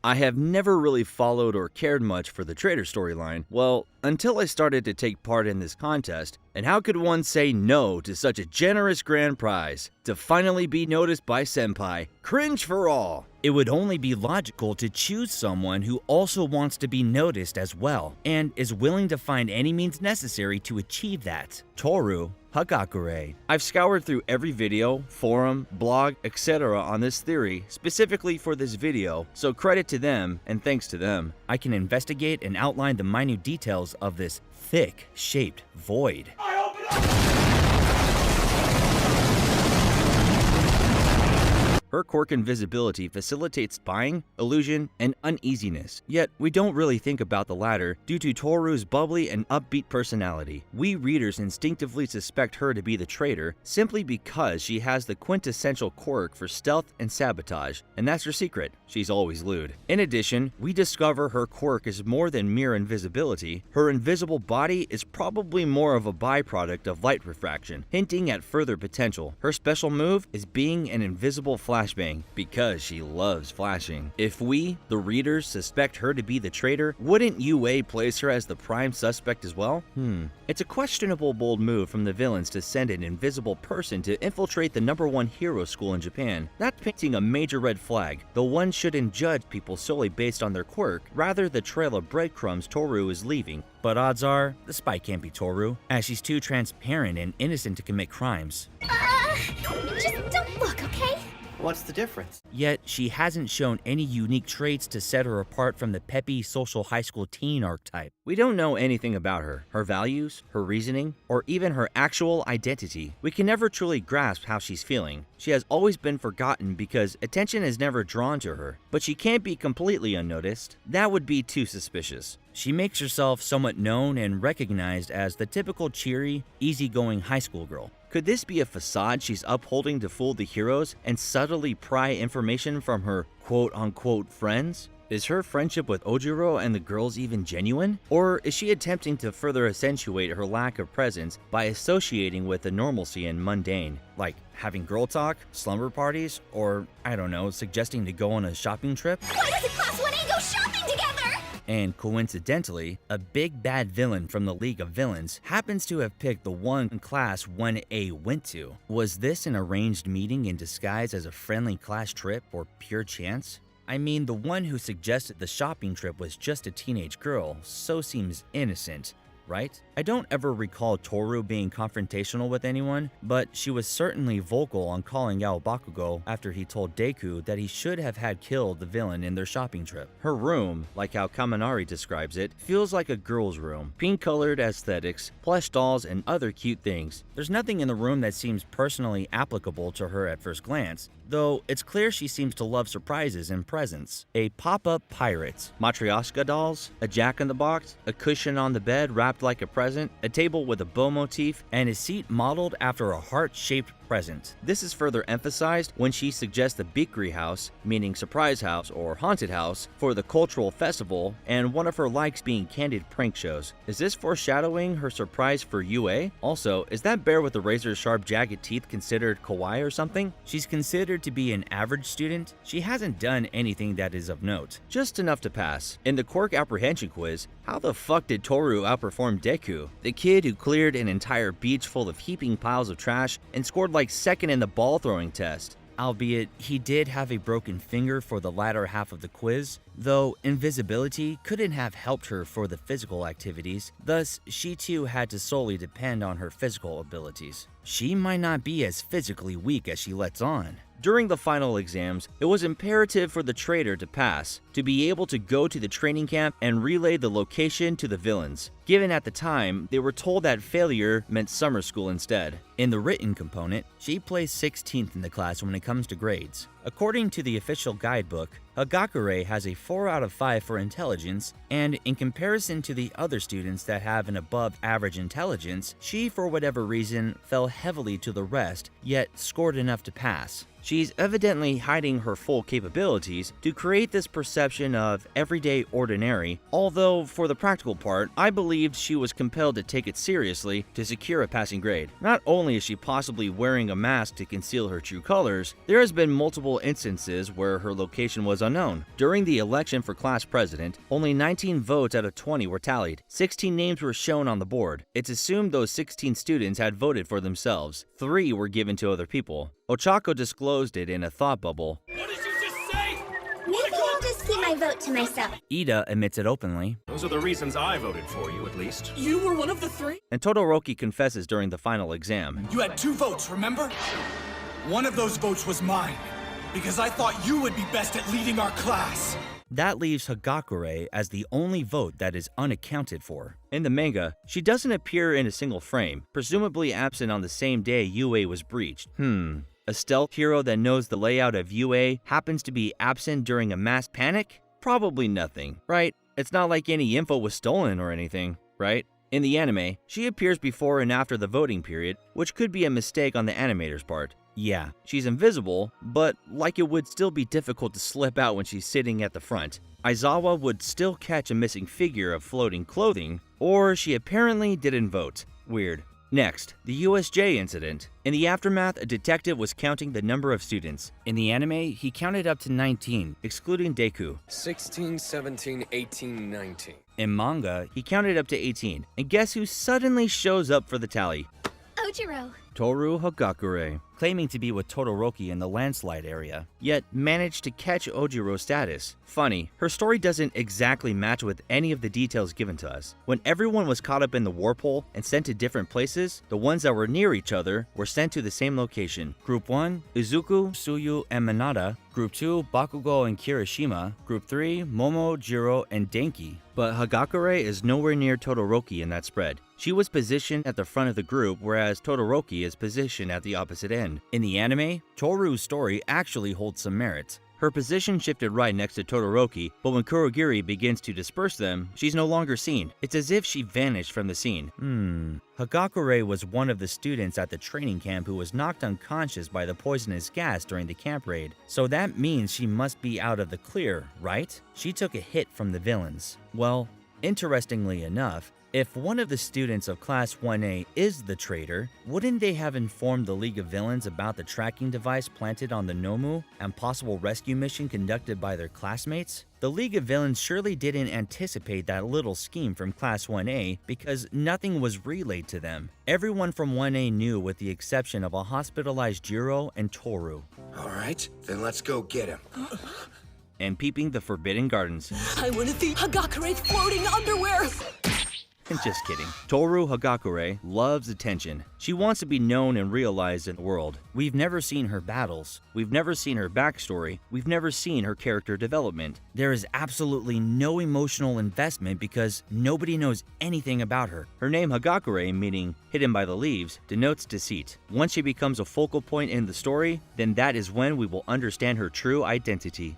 I have never really followed or cared much for the traitor storyline, well, until I started to take part in this contest, and how could one say no to such a generous grand prize? To finally be noticed by Senpai, cringe for all! It would only be logical to choose someone who also wants to be noticed as well, and is willing to find any means necessary to achieve that. Toru Hagakure. I've scoured through every video, forum, blog, etc. on this theory specifically for this video, so credit to them and thanks to them, I can investigate and outline the minute details of this thick-shaped void. Her quirk invisibility facilitates spying, illusion, and uneasiness, yet we don't really think about the latter due to Toru's bubbly and upbeat personality. We readers instinctively suspect her to be the traitor simply because she has the quintessential quirk for stealth and sabotage, and that's her secret, she's always lewd. In addition, we discover her quirk is more than mere invisibility. Her invisible body is probably more of a byproduct of light refraction, hinting at further potential. Her special move is being an invisible flashbang because she loves flashing. If we, the readers, suspect her to be the traitor, wouldn't UA place her as the prime suspect as well? It's a questionable bold move from the villains to send an invisible person to infiltrate the #1 hero school in Japan. That's painting a major red flag, though one shouldn't judge people solely based on their quirk, rather the trail of breadcrumbs Toru is leaving. But odds are, the spy can't be Toru, as she's too transparent and innocent to commit crimes. Just don't look, okay? What's the difference? Yet, she hasn't shown any unique traits to set her apart from the peppy social high school teen archetype. We don't know anything about her values, her reasoning, or even her actual identity. We can never truly grasp how she's feeling. She has always been forgotten because attention is never drawn to her, but she can't be completely unnoticed. That would be too suspicious. She makes herself somewhat known and recognized as the typical cheery, easygoing high school girl. Could this be a facade she's upholding to fool the heroes and subtly pry information from her quote-unquote friends? Is her friendship with Ojiro and the girls even genuine? Or is she attempting to further accentuate her lack of presence by associating with the normalcy and mundane, like having girl talk, slumber parties, or, I don't know, suggesting to go on a shopping trip? Why doesn't Class 1A go shopping together? And coincidentally, a big bad villain from the League of Villains happens to have picked the one Class 1A went to. Was this an arranged meeting in disguise as a friendly class trip or pure chance? I mean, the one who suggested the shopping trip was just a teenage girl, so seems innocent, right? I don't ever recall Toru being confrontational with anyone, but she was certainly vocal on calling out Bakugo after he told Deku that he should have had killed the villain in their shopping trip. Her room, like how Kaminari describes it, feels like a girl's room. Pink-colored aesthetics, plush dolls, and other cute things. There's nothing in the room that seems personally applicable to her at first glance, though it's clear she seems to love surprises and presents. A pop-up pirate, Matryoshka dolls, a jack-in-the-box, a cushion on the bed wrapped like a present, a table with a bow motif, and a seat modeled after a heart-shaped present. This is further emphasized when she suggests the Bikri house, meaning surprise house or haunted house, for the cultural festival, and one of her likes being candid prank shows. Is this foreshadowing her surprise for UA? Also, is that bear with the razor-sharp jagged teeth considered kawaii or something? She's considered to be an average student. She hasn't done anything that is of note. Just enough to pass. In the quirk apprehension quiz, how the fuck did Toru outperform Deku, the kid who cleared an entire beach full of heaping piles of trash and scored like second in the ball throwing test? Albeit, he did have a broken finger for the latter half of the quiz, though invisibility couldn't have helped her for the physical activities, thus she too had to solely depend on her physical abilities. She might not be as physically weak as she lets on. During the final exams, it was imperative for the traitor to pass, to be able to go to the training camp and relay the location to the villains, given at the time they were told that failure meant summer school instead. In the written component, she placed 16th in the class when it comes to grades. According to the official guidebook, Hagakure has a 4 out of 5 for intelligence, and in comparison to the other students that have an above average intelligence, she for whatever reason fell heavily to the rest, yet scored enough to pass. She's evidently hiding her full capabilities to create this perception of everyday ordinary, although for the practical part, I believed she was compelled to take it seriously to secure a passing grade. Not only is she possibly wearing a mask to conceal her true colors, there has been multiple instances where her location was unknown. During the election for class president, only 19 votes out of 20 were tallied. 16 names were shown on the board. It's assumed those 16 students had voted for themselves. 3 were given to other people. Ochako disclosed it in a thought bubble. What did you just say? Maybe I'll just keep my vote to myself. Ida admits it openly, Those are the reasons I voted for you, at least. You were one of the 3? and Todoroki confesses during the final exam. You had 2 votes, remember? One of those votes was mine, because I thought you would be best at leading our class. That leaves Hagakure as the only vote that is unaccounted for. In the manga, she doesn't appear in a single frame, presumably absent on the same day UA was breached. A stealth hero that knows the layout of UA happens to be absent during a mass panic? Probably nothing, right? It's not like any info was stolen or anything, right? In the anime, she appears before and after the voting period, which could be a mistake on the animator's part. Yeah, she's invisible, but like it would still be difficult to slip out when she's sitting at the front. Aizawa would still catch a missing figure of floating clothing, or she apparently didn't vote. Weird. Next, the USJ incident. In the aftermath, a detective was counting the number of students. In the anime, he counted up to 19, excluding Deku. 16, 17, 18, 19. In manga, he counted up to 18, and guess who suddenly shows up for the tally? Ojiro. Toru Hagakure, claiming to be with Todoroki in the landslide area, yet managed to catch Ojiro's status. Funny, her story doesn't exactly match with any of the details given to us. When everyone was caught up in the warp hole and sent to different places, the ones that were near each other were sent to the same location. Group 1, Izuku, Tsuyu, and Minata. Group 2, Bakugo and Kirishima. Group 3, Momo, Jiro, and Denki. But Hagakure is nowhere near Todoroki in that spread. She was positioned at the front of the group, whereas Todoroki is positioned at the opposite end. In the anime, Toru's story actually holds some merit. Her position shifted right next to Todoroki, but when Kurogiri begins to disperse them, she's no longer seen. It's as if she vanished from the scene. Hagakure was one of the students at the training camp who was knocked unconscious by the poisonous gas during the camp raid. So that means she must be out of the clear, right? She took a hit from the villains. Well, interestingly enough, if one of the students of Class 1A is the traitor, wouldn't they have informed the League of Villains about the tracking device planted on the Nomu and possible rescue mission conducted by their classmates? The League of Villains surely didn't anticipate that little scheme from Class 1A because nothing was relayed to them. Everyone from 1A knew with the exception of a hospitalized Jiro and Toru. All right, then let's go get him. And peeping the Forbidden Gardens. I want to see Hagakure's floating underwear. Just kidding. Toru Hagakure loves attention. She wants to be known and realized in the world. We've never seen her battles. We've never seen her backstory. We've never seen her character development. There is absolutely no emotional investment because nobody knows anything about her. Her name Hagakure, meaning hidden by the leaves, denotes deceit. Once she becomes a focal point in the story, then that is when we will understand her true identity.